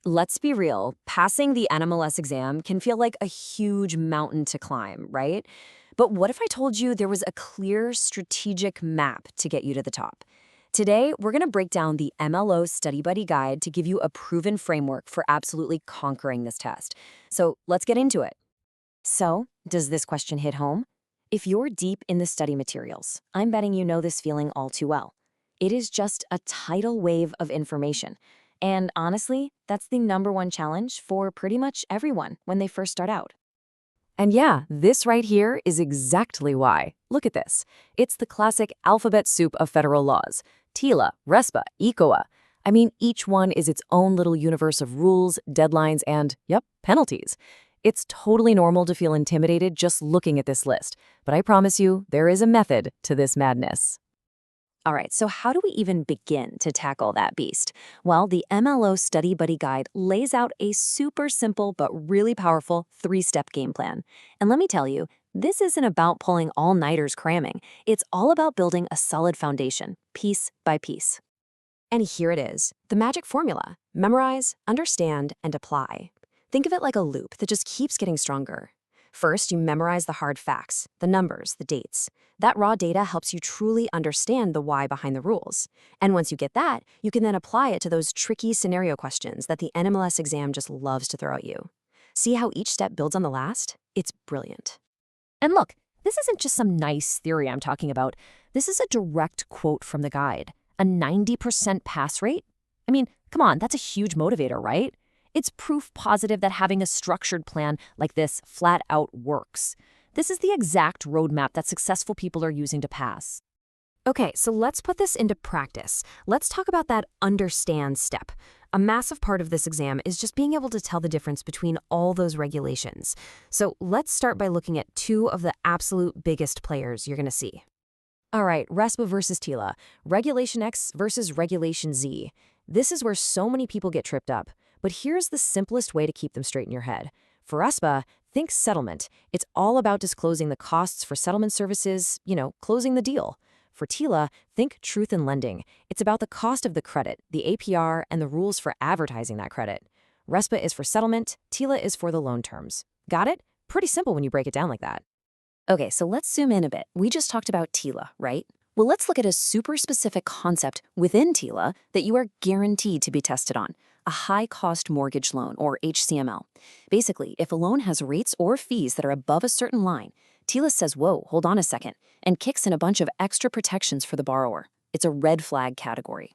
Let's be real, passing the NMLS exam can feel like a huge mountain to climb, right? But what if I told you there was a clear strategic map to get you to the top? Today, we're going to break down the MLO Study Buddy Guide to give you a proven framework for absolutely conquering this test. So let's get into it. So, does this question hit home? If you're deep in the study materials, I'm betting you know this feeling all too well. It is just a tidal wave of information. And honestly, that's the #1 challenge for pretty much everyone when they first start out. And yeah, this right here is exactly why. Look at this. It's the classic alphabet soup of federal laws. TILA, RESPA, ECOA. I mean, each one is its own little universe of rules, deadlines, and, yep, penalties. It's totally normal to feel intimidated just looking at this list, but I promise you, there is a method to this madness. All right, so how do we even begin to tackle that beast? Well, the MLO Study Buddy Guide lays out a super simple but really powerful 3-step game plan. And let me tell you, this isn't about pulling all-nighters cramming. It's all about building a solid foundation, piece by piece. And here it is, the magic formula. Memorize, understand, and apply. Think of it like a loop that just keeps getting stronger. First, you memorize the hard facts, the numbers, the dates. That raw data helps you truly understand the why behind the rules. And once you get that, you can then apply it to those tricky scenario questions that the NMLS exam just loves to throw at you. See how each step builds on the last? It's brilliant. And look, this isn't just some nice theory I'm talking about. This is a direct quote from the guide. A 90% pass rate? I mean, come on, that's a huge motivator, right? It's proof positive that having a structured plan like this flat out works. This is the exact roadmap that successful people are using to pass. Okay, so let's put this into practice. Let's talk about that understand step. A massive part of this exam is just being able to tell the difference between all those regulations. So let's start by looking at 2 of the absolute biggest players you're going to see. All right, RESPA versus TILA, Regulation X versus Regulation Z. This is where so many people get tripped up. But here's the simplest way to keep them straight in your head. For RESPA, think settlement. It's all about disclosing the costs for settlement services, closing the deal. For TILA, think truth in lending. It's about the cost of the credit, the APR, and the rules for advertising that credit. RESPA is for settlement, TILA is for the loan terms. Got it? Pretty simple when you break it down like that. Okay, so let's zoom in a bit. We just talked about TILA, right? Well, let's look at a super specific concept within TILA that you are guaranteed to be tested on. A high-cost mortgage loan, or HCML. Basically, if a loan has rates or fees that are above a certain line, TILA says, whoa, hold on a second, and kicks in a bunch of extra protections for the borrower. It's a red flag category.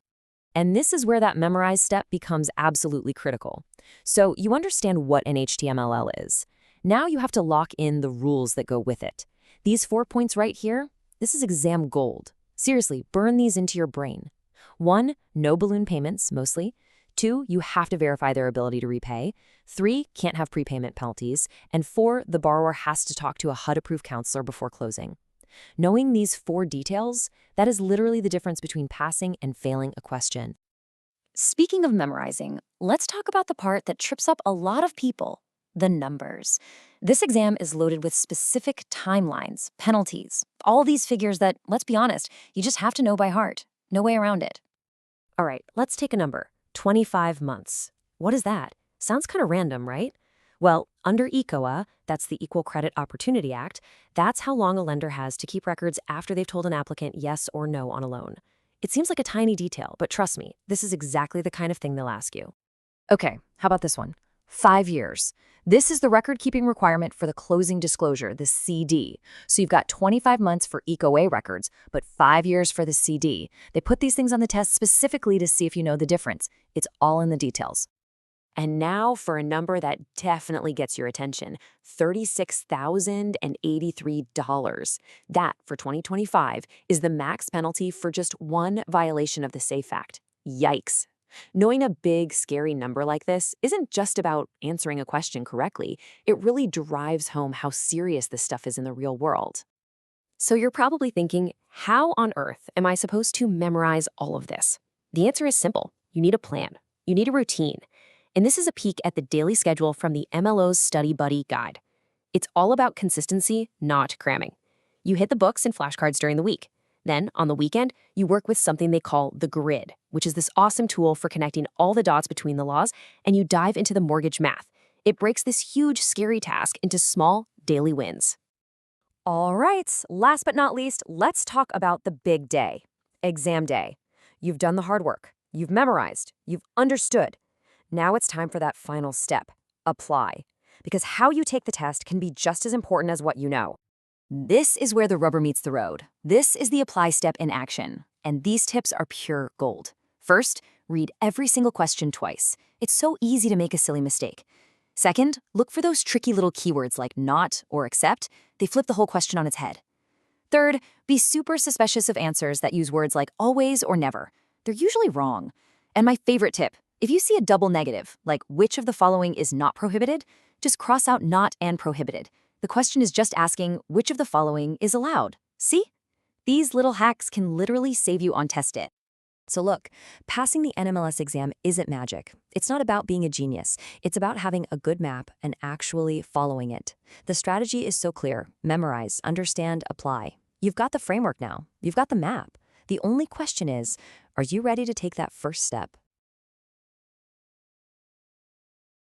And this is where that memorize step becomes absolutely critical. So you understand what an HTML is. Now you have to lock in the rules that go with it. These 4 points right here, this is exam gold. Seriously, burn these into your brain. 1, no balloon payments, mostly. 2, you have to verify their ability to repay. 3, can't have prepayment penalties. And 4, the borrower has to talk to a HUD-approved counselor before closing. Knowing these 4 details, that is literally the difference between passing and failing a question. Speaking of memorizing, let's talk about the part that trips up a lot of people, the numbers. This exam is loaded with specific timelines, penalties, all these figures that, let's be honest, you just have to know by heart. No way around it. All right, let's take a number. 25 months. What is that? Sounds kind of random, right? Well, under ECOA, that's the Equal Credit Opportunity Act, that's how long a lender has to keep records after they've told an applicant yes or no on a loan. It seems like a tiny detail, but trust me, this is exactly the kind of thing they'll ask you. Okay, how about this one? 5 years. This is the record-keeping requirement for the closing disclosure, the CD. So you've got 25 months for ECOA records, but 5 years for the CD. They put these things on the test specifically to see if you know the difference. It's all in the details. And now for a number that definitely gets your attention, $36,083. That, for 2025, is the max penalty for just one violation of the SAFE Act. Yikes. Knowing a big, scary number like this isn't just about answering a question correctly. It really drives home how serious this stuff is in the real world. So you're probably thinking, how on earth am I supposed to memorize all of this? The answer is simple. You need a plan. You need a routine. And this is a peek at the daily schedule from the MLO's Study Buddy Guide. It's all about consistency, not cramming. You hit the books and flashcards during the week. Then, on the weekend, you work with something they call the grid, which is this awesome tool for connecting all the dots between the laws, and you dive into the mortgage math. It breaks this huge, scary task into small, daily wins. All right, last but not least, let's talk about the big day, exam day. You've done the hard work, you've memorized, you've understood. Now it's time for that final step, apply. Because how you take the test can be just as important as what you know. This is where the rubber meets the road. This is the apply step in action. And these tips are pure gold. First, read every single question twice. It's so easy to make a silly mistake. Second, look for those tricky little keywords like not or except. They flip the whole question on its head. Third, be super suspicious of answers that use words like always or never. They're usually wrong. And my favorite tip, if you see a double negative, like which of the following is not prohibited, just cross out not and prohibited. The question is just asking which of the following is allowed. See? These little hacks can literally save you on test it. So look, passing the NMLS exam isn't magic. It's not about being a genius. It's about having a good map and actually following it. The strategy is so clear. Memorize, understand, apply. You've got the framework now. You've got the map. The only question is, are you ready to take that first step?